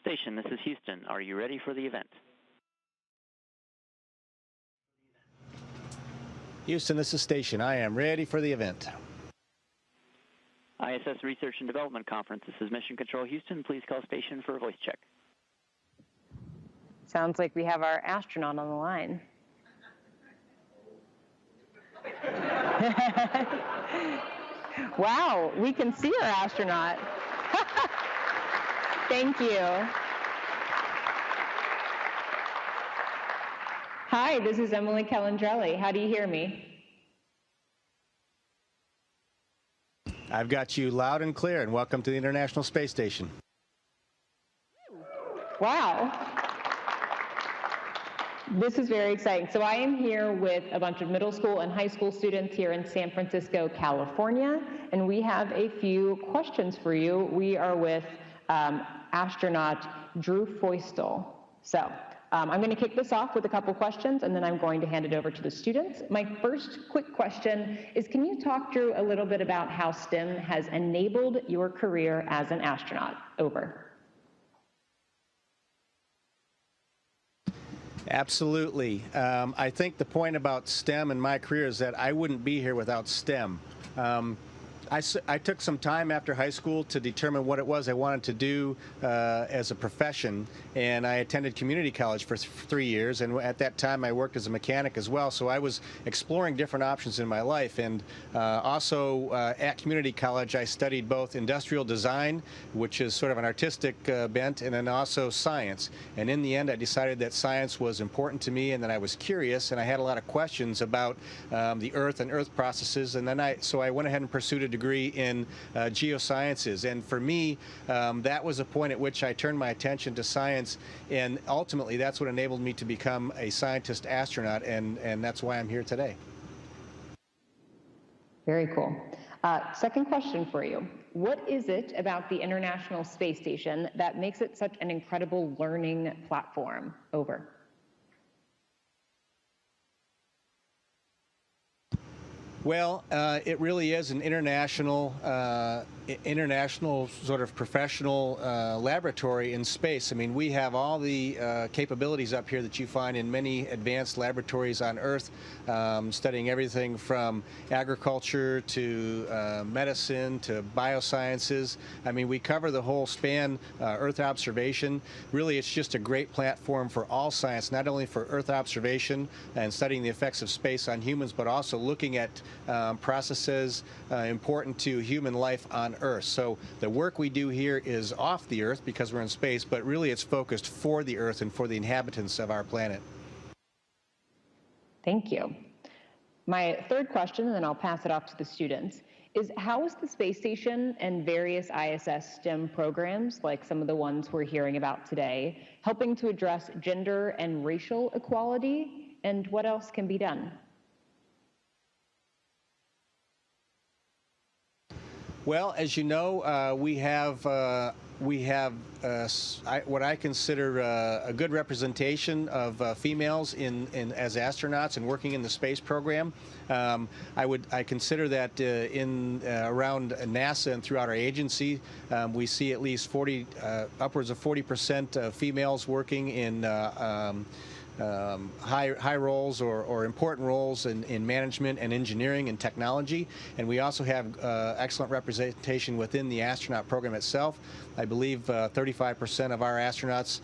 Station, this is Houston. Are you ready for the event? Houston, this is Station. I am ready for the event. ISS Research and Development Conference. This is Mission Control Houston. Please call station for a voice check. Sounds like we have our astronaut on the line. Wow, we can see our astronaut. Thank you. Hi, this is Emily Calandrelli. How do you hear me? I've got you loud and clear, and welcome to the International Space Station. Wow. This is very exciting. So I am here with a bunch of middle school and high school students here in San Francisco, California, and we have a few questions for you. We are with astronaut Drew Feustel. So I'm going to kick this off with a couple questions, and then I'm going to hand it over to the students. My first quick question is, can you talk, Drew, a little bit about how STEM has enabled your career as an astronaut? Over. Absolutely. I think the point about STEM in my career is that I wouldn't be here without STEM. I took some time after high school to determine what it was I wanted to do as a profession, and I attended community college for 3 years, and at that time I worked as a mechanic as well, so I was exploring different options in my life. And also at community college I studied both industrial design, which is sort of an artistic bent, and then also science. And in the end I decided that science was important to me, and that I was curious, and I had a lot of questions about the Earth and Earth processes, and then so I went ahead and pursued a degree in geosciences. And for me, that was a point at which I turned my attention to science, and ultimately that's what enabled me to become a scientist astronaut, and that's why I'm here today. Very cool. Second question for you. What is it about the International Space Station that makes it such an incredible learning platform? Over. Well, it really is an international sort of professional laboratory in space. I mean, we have all the capabilities up here that you find in many advanced laboratories on Earth, studying everything from agriculture to medicine to biosciences. I mean, we cover the whole span, Earth observation. Really, it's just a great platform for all science, not only for Earth observation and studying the effects of space on humans, but also looking at processes important to human life on Earth. So the work we do here is off the Earth because we're in space, but really it's focused for the Earth and for the inhabitants of our planet. Thank you. My third question, and then I'll pass it off to the students, is how is the space station and various ISS STEM programs, like some of the ones we're hearing about today, helping to address gender and racial equality, and what else can be done? Well, as you know, we have what I consider a good representation of females as astronauts and working in the space program. I consider that around NASA and throughout our agency, we see at least upwards of 40% of females working in high roles or important roles in management and engineering and technology. And we also have excellent representation within the astronaut program itself. I believe 35% of our astronauts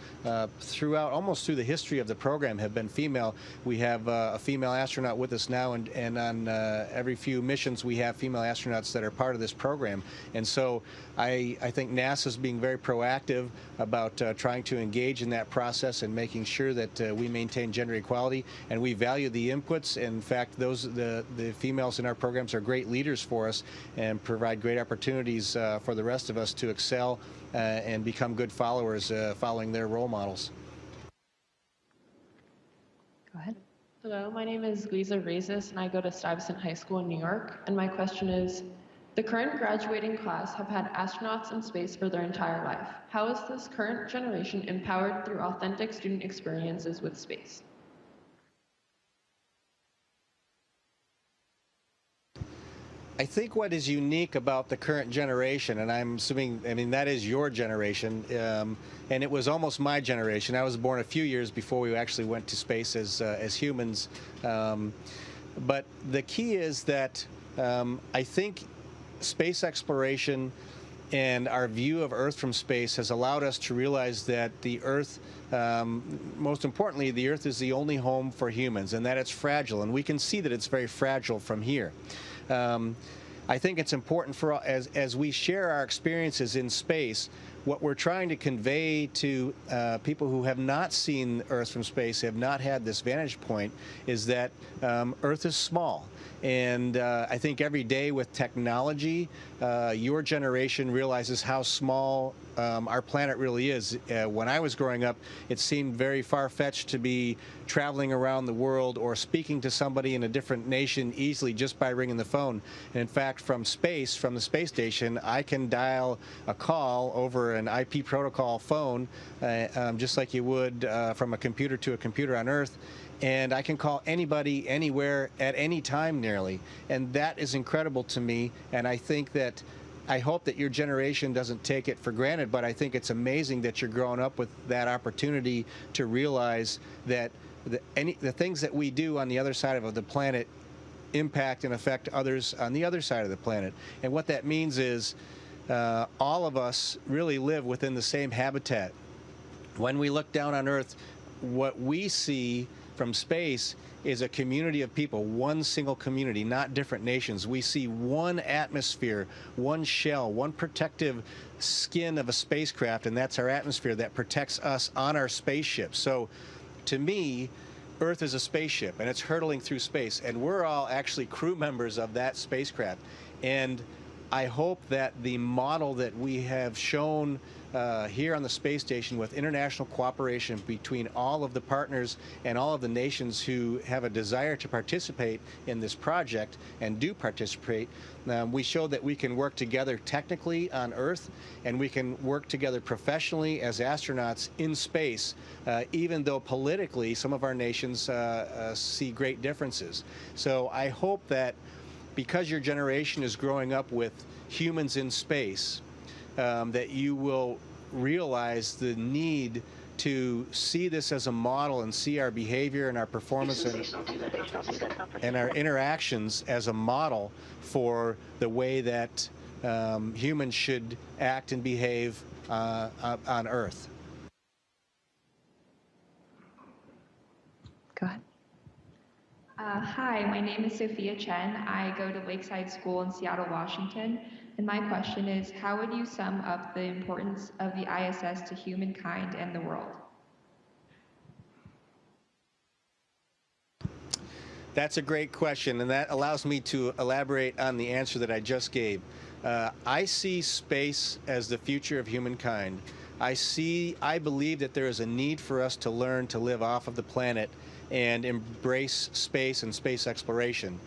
almost through the history of the program have been female. We have a female astronaut with us now, and on every few missions we have female astronauts that are part of this program. And so I think NASA's being very proactive about trying to engage in that process and making sure that we maintain gender equality, and we value the inputs. In fact, the females in our programs are great leaders for us and provide great opportunities for the rest of us to excel and become good followers, following their role models. Go ahead. Hello, my name is Lisa Rezis, and I go to Stuyvesant High School in New York. And my question is, the current graduating class have had astronauts in space for their entire life. How is this current generation empowered through authentic student experiences with space? I think what is unique about the current generation, and I'm assuming, I mean, that is your generation, and it was almost my generation. I was born a few years before we actually went to space as humans. But the key is that I think space exploration and our view of Earth from space has allowed us to realize that the Earth, most importantly, the Earth is the only home for humans, and that it's fragile, and we can see that it's very fragile from here. I think it's important for as we share our experiences in space, what we're trying to convey to people who have not seen Earth from space, have not had this vantage point, is that Earth is small. And I think every day with technology, your generation realizes how small our planet really is. When I was growing up, it seemed very far-fetched to be traveling around the world or speaking to somebody in a different nation easily just by ringing the phone. And in fact, from space, from the space station, I can dial a call over an IP protocol phone, just like you would from a computer to a computer on Earth. And I can call anybody, anywhere, at any time nearly. And that is incredible to me. And I think that, I hope that your generation doesn't take it for granted, but I think it's amazing that you're growing up with that opportunity to realize that the things that we do on the other side of the planet impact and affect others on the other side of the planet. And what that means is all of us really live within the same habitat. When we look down on Earth, what we see from space is a community of people, one single community, not different nations. We see one atmosphere, one shell, one protective skin of a spacecraft, and that's our atmosphere that protects us on our spaceship. So to me, Earth is a spaceship, and it's hurtling through space, and we're all actually crew members of that spacecraft. And I hope that the model that we have shown here on the space station, with international cooperation between all of the partners and all of the nations who have a desire to participate in this project and do participate, we show that we can work together technically on Earth, and we can work together professionally as astronauts in space, even though politically some of our nations see great differences. So I hope that because your generation is growing up with humans in space, that you will realize the need to see this as a model and see our behavior and our performance and our interactions as a model for the way that humans should act and behave on Earth. Go ahead. Hi, my name is Sophia Chen. I go to Lakeside School in Seattle, Washington. And my question is, how would you sum up the importance of the ISS to humankind and the world? That's a great question, and that allows me to elaborate on the answer that I just gave. I see space as the future of humankind. I believe that there is a need for us to learn to live off of the planet and embrace space and space exploration.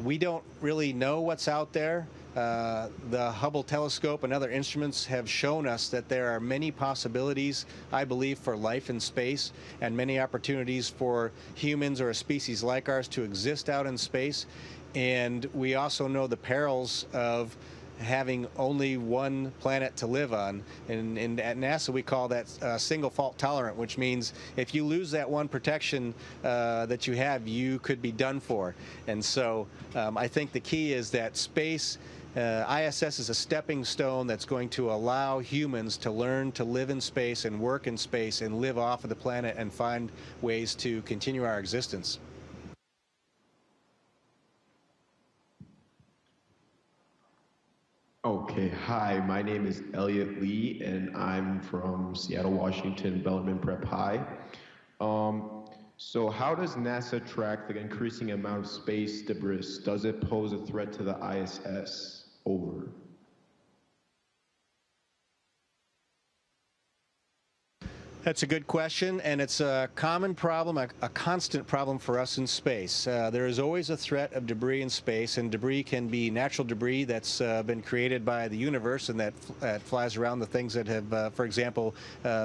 We don't really know what's out there. The Hubble telescope and other instruments have shown us that there are many possibilities, I believe, for life in space, and many opportunities for humans or a species like ours to exist out in space. And we also know the perils of having only one planet to live on, and at NASA we call that single fault tolerant, which means if you lose that one protection that you have, you could be done for. And so I think the key is that space, ISS is a stepping stone that's going to allow humans to learn to live in space and work in space and live off of the planet and find ways to continue our existence. Okay, hi, my name is Elliot Lee, and I'm from Seattle, Washington, Bellarmine Prep High. So how does NASA track the increasing amount of space debris? Does it pose a threat to the ISS? Over. That's a good question, and it's a common problem, a constant problem for us in space. There is always a threat of debris in space, and debris can be natural debris that's been created by the universe and that flies around the things that have, for example,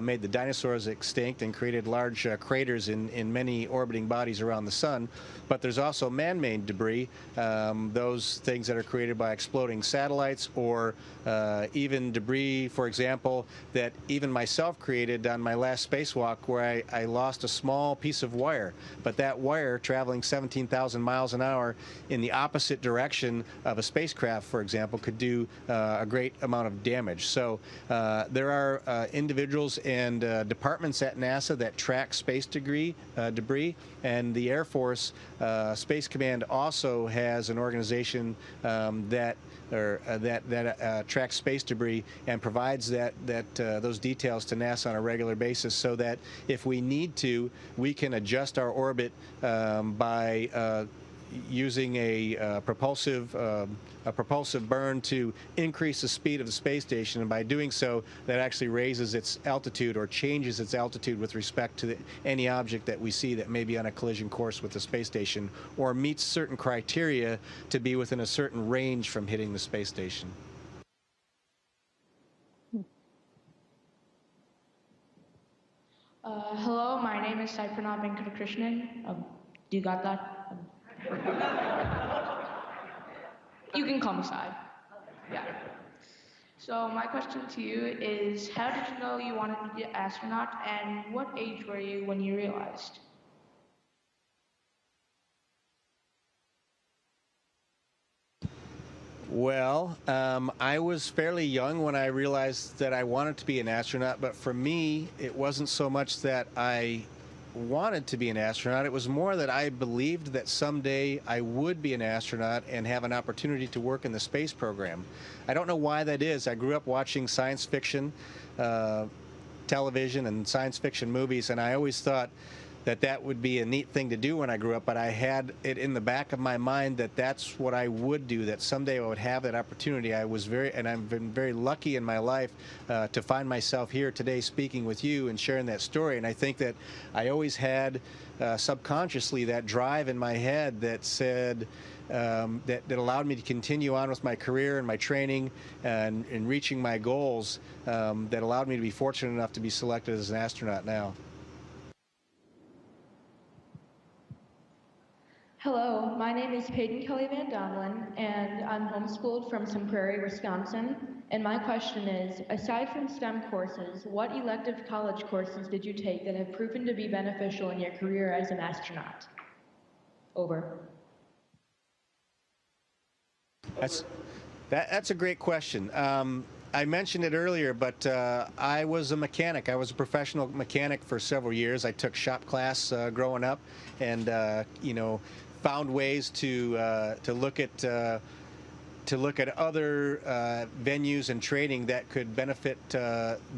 made the dinosaurs extinct and created large craters in many orbiting bodies around the sun. But there's also man-made debris, those things that are created by exploding satellites or even debris, for example, that even myself created on my last spacewalk, where I lost a small piece of wire, but that wire traveling 17,000 miles an hour in the opposite direction of a spacecraft, for example, could do a great amount of damage. So there are individuals and departments at NASA that track space debris, and the Air Force Space Command also has an organization that tracks space debris and provides those details to NASA on a regular basis, so that if we need to, we can adjust our orbit by using a propulsive burn to increase the speed of the space station, and by doing so, that actually raises its altitude or changes its altitude with respect to any object that we see that may be on a collision course with the space station or meets certain criteria to be within a certain range from hitting the space station. Hello, my name is Sai Pranab Venkatakrishnan. Do you got that? You can call me Sai. Yeah. So my question to you is, how did you know you wanted to be an astronaut, and what age were you when you realized? Well, I was fairly young when I realized that I wanted to be an astronaut, but for me, it wasn't so much that I wanted to be an astronaut. It was more that I believed that someday I would be an astronaut and have an opportunity to work in the space program. I don't know why that is. I grew up watching science fiction television and science fiction movies, and I always thought that would be a neat thing to do when I grew up, but I had it in the back of my mind that that's what I would do, that someday I would have that opportunity. And I've been very lucky in my life to find myself here today speaking with you and sharing that story. And I think that I always had subconsciously that drive in my head that said, that allowed me to continue on with my career and my training and reaching my goals, that allowed me to be fortunate enough to be selected as an astronaut now. Hello, my name is Peyton Kelly Van Domlin, and I'm homeschooled from Sun Prairie, Wisconsin. And my question is, aside from STEM courses, what elective college courses did you take that have proven to be beneficial in your career as an astronaut? Over. That's a great question. I mentioned it earlier, but I was a mechanic. I was a professional mechanic for several years. I took shop class growing up, and found ways to look at other venues and training that could benefit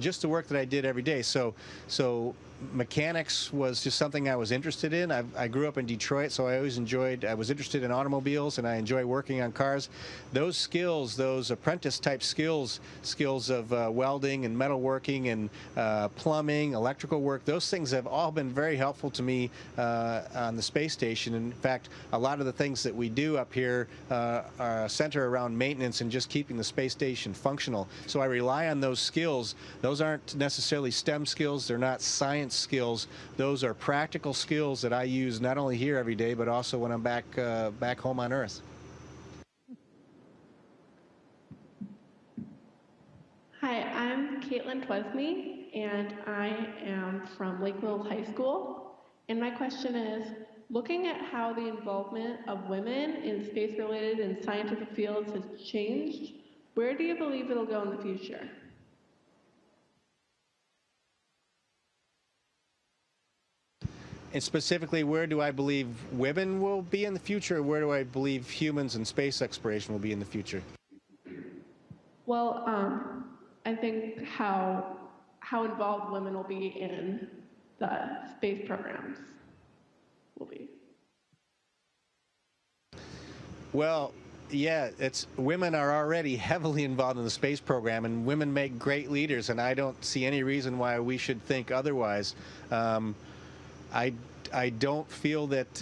just the work that I did every day. So mechanics was just something I was interested in. I grew up in Detroit, so I was interested in automobiles, and I enjoy working on cars. Those skills, those apprentice-type skills of welding and metalworking and plumbing, electrical work, those things have all been very helpful to me on the space station. In fact, a lot of the things that we do up here center around maintenance and just keeping the space station functional. So I rely on those skills. Those aren't necessarily STEM skills. They're not science skills. Those are practical skills that I use not only here every day, but also when I'm back home on Earth. Hi, I'm Caitlin Twesney, and I am from Lake Mills High School. And my question is, looking at how the involvement of women in space-related and scientific fields has changed, where do you believe it'll go in the future? And specifically, where do I believe women will be in the future, or where do I believe humans and space exploration will be in the future? Well, I think how involved women will be in the space programs will be. Well, Yeah, it's women are already heavily involved in the space program, and women make great leaders, and I don't see any reason why we should think otherwise. Um, I I don't feel that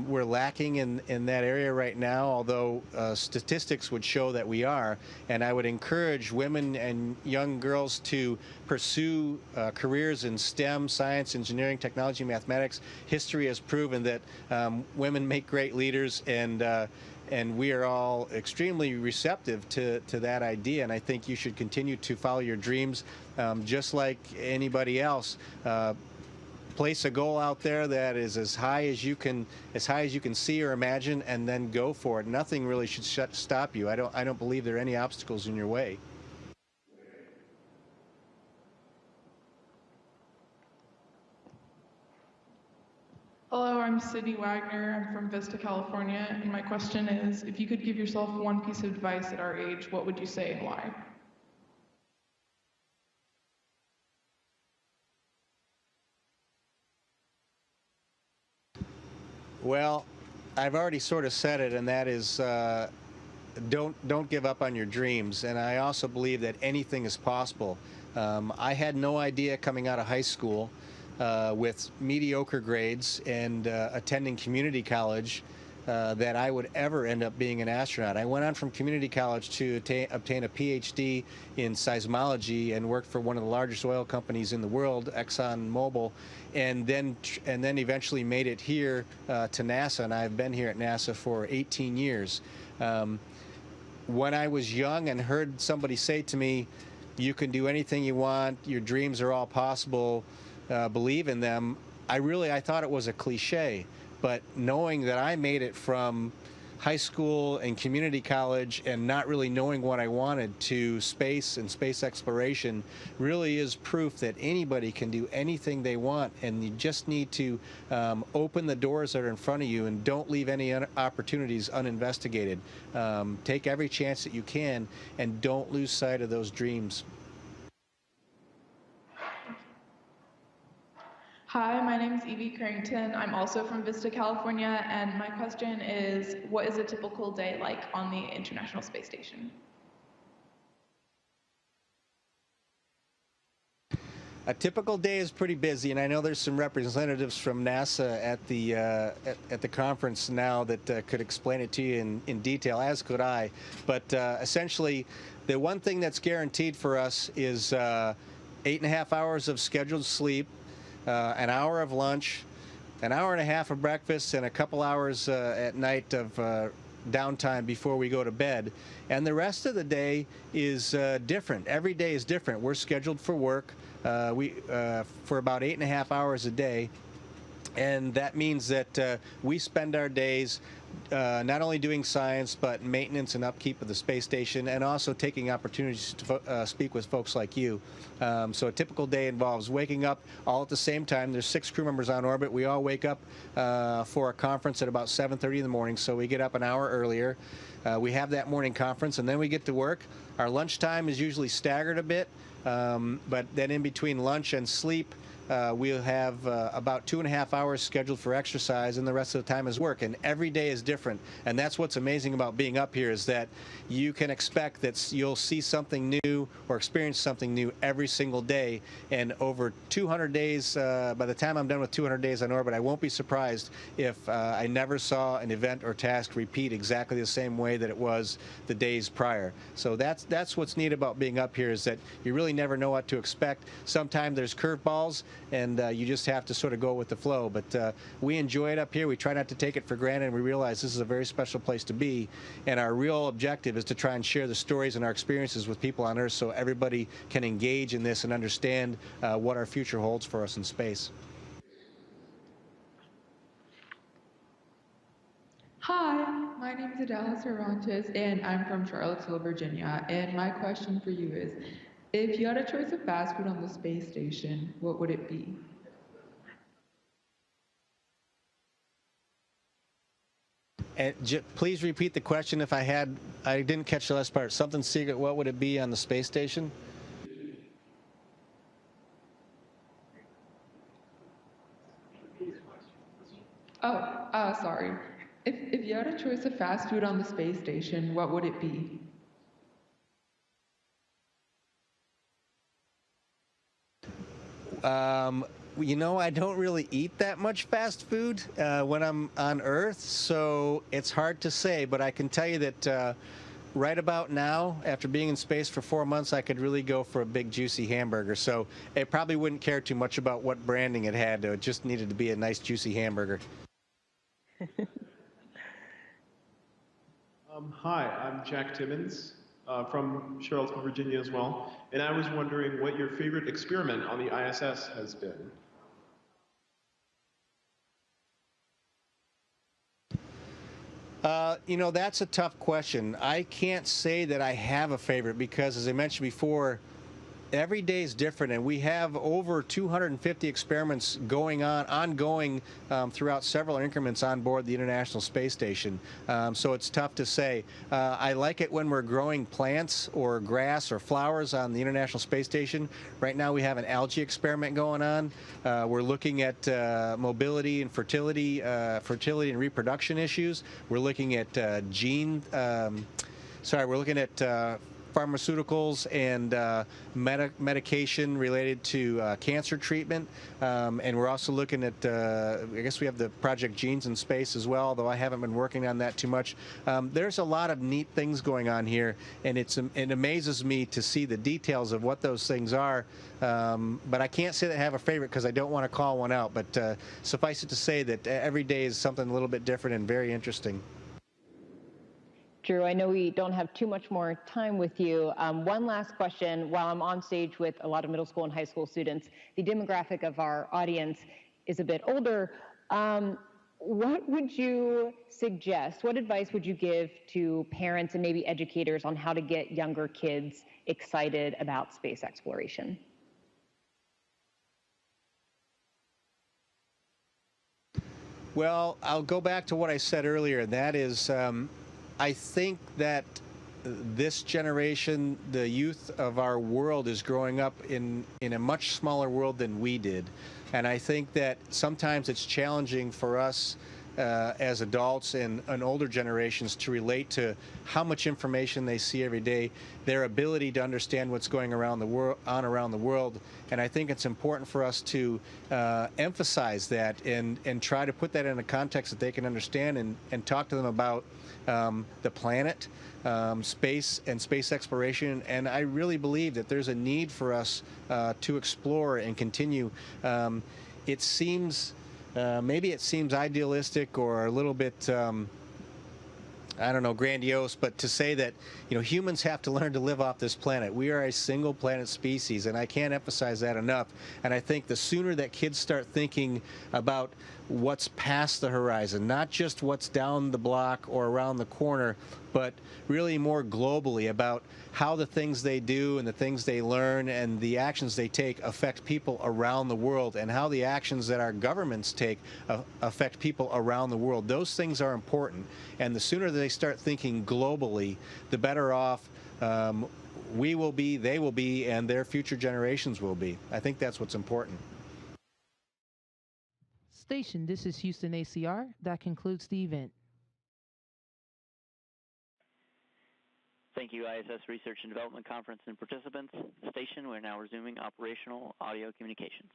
we're lacking in that area right now, although statistics would show that we are. And I would encourage women and young girls to pursue careers in STEM, science, engineering, technology, mathematics. History has proven that women make great leaders, and we are all extremely receptive to that idea. And I think you should continue to follow your dreams, just like anybody else. Place a goal out there that is as high as you can see or imagine, and then go for it. Nothing really should stop you. I don't believe there are any obstacles in your way. Hello, I'm Sydney Wagner. I'm from Vista, California, and my question is, if you could give yourself one piece of advice at our age, what would you say and why? Well, I've already sort of said it, and that is don't give up on your dreams. And I also believe that anything is possible. I had no idea coming out of high school with mediocre grades and attending community college that I would ever end up being an astronaut. I went on from community college to obtain a PhD in seismology and worked for one of the largest oil companies in the world, ExxonMobil, and then eventually made it here to NASA, and I've been here at NASA for 18 years. When I was young and heard somebody say to me, "You can do anything you want, your dreams are all possible, believe in them," I thought it was a cliche. But knowing that I made it from high school and community college and not really knowing what I wanted to space and space exploration really is proof that anybody can do anything they want, and you just need to open the doors that are in front of you and don't leave any opportunities uninvestigated. Take every chance that you can and don't lose sight of those dreams. Hi, my name is Evie Carrington. I'm also from Vista, California, and my question is, what is a typical day like on the International Space Station? A typical day is pretty busy, and I know there's some representatives from NASA at the conference now that could explain it to you in detail, as could I. But essentially, the one thing that's guaranteed for us is 8.5 hours of scheduled sleep, an hour of lunch, an hour and a half of breakfast, and a couple hours at night of downtime before we go to bed. And the rest of the day is different. Every day is different. We're scheduled for work for about 8.5 hours a day. And that means that we spend our days not only doing science, but maintenance and upkeep of the space station, and also taking opportunities to speak with folks like you. So a typical day involves waking up all at the same time. There's 6 crew members on orbit. We all wake up for a conference at about 7:30 in the morning, so we get up an hour earlier. We have that morning conference, and then we get to work. Our lunchtime is usually staggered a bit, but then in between lunch and sleep, we'll have about 2.5 hours scheduled for exercise, and the rest of the time is work. And every day is different. And that's what's amazing about being up here, is that you can expect that you'll see something new or experience something new every single day. And over 200 days, by the time I'm done with 200 days on orbit, I won't be surprised if I never saw an event or task repeat exactly the same way that it was the days prior. So that's what's neat about being up here, is that you really never know what to expect. Sometimes there's curveballs, and you just have to sort of go with the flow. But we enjoy it up here. We try not to take it for granted, and we realize this is a very special place to be. And our real objective is to try and share the stories and our experiences with people on Earth, so everybody can engage in this and understand what our future holds for us in space. Hi, my name is Adela Cervantes, and I'm from Charlottesville, Virginia. And my question for you is, if you had a choice of fast food on the space station, what would it be? And please repeat the question. I didn't catch the last part. Something secret. What would it be on the space station? Oh, sorry. If you had a choice of fast food on the space station, what would it be? I don't really eat that much fast food when I'm on Earth, so it's hard to say. But I can tell you that right about now, after being in space for 4 months, I could really go for a big, juicy hamburger. So it probably wouldn't care too much about what branding it had. It just needed to be a nice, juicy hamburger. Hi, I'm Jack Timmons from Charlottesville, Virginia as well. And I was wondering what your favorite experiment on the ISS has been. That's a tough question. I can't say that I have a favorite because, as I mentioned before, every day is different, and we have over 250 experiments ongoing throughout several increments on board the International Space Station. So it's tough to say. I like it when we're growing plants or grass or flowers on the International Space Station. Right now we have an algae experiment going on. We're looking at mobility and fertility and reproduction issues. We're looking at we're looking at pharmaceuticals and medication related to cancer treatment. And we're also looking at, I guess we have the Project Genes in Space as well, though I haven't been working on that too much. There's a lot of neat things going on here, and it amazes me to see the details of what those things are. But I can't say that I have a favorite because I don't want to call one out. But suffice it to say that every day is something a little bit different and very interesting. Drew, I know we don't have too much more time with you. One last question. While I'm on stage with a lot of middle school and high school students, the demographic of our audience is a bit older. What would you suggest? What advice would you give to parents and maybe educators on how to get younger kids excited about space exploration? Well, I'll go back to what I said earlier, and that is I think that this generation, the youth of our world, is growing up in a much smaller world than we did. And I think that sometimes it's challenging for us as adults and older generations to relate to how much information they see every day, their ability to understand what's going around the world. And I think it's important for us to emphasize that and try to put that in a context that they can understand and talk to them about the planet, space, and space exploration. And I really believe that there's a need for us to explore and continue. It seems maybe it seems idealistic or a little bit I don't know, grandiose, but to say that, humans have to learn to live off this planet. We are a single planet species, and I can't emphasize that enough. And I think the sooner that kids start thinking about what's past the horizon, not just what's down the block or around the corner, but really more globally about how the things they do and the things they learn and the actions they take affect people around the world, and how the actions that our governments take affect people around the world. Those things are important, and the sooner they start thinking globally, the better off we will be, they will be, and their future generations will be. I think that's what's important. Station, this is Houston ACR. That concludes the event. Thank you, ISS Research and Development Conference and participants. Station, we're now resuming operational audio communications.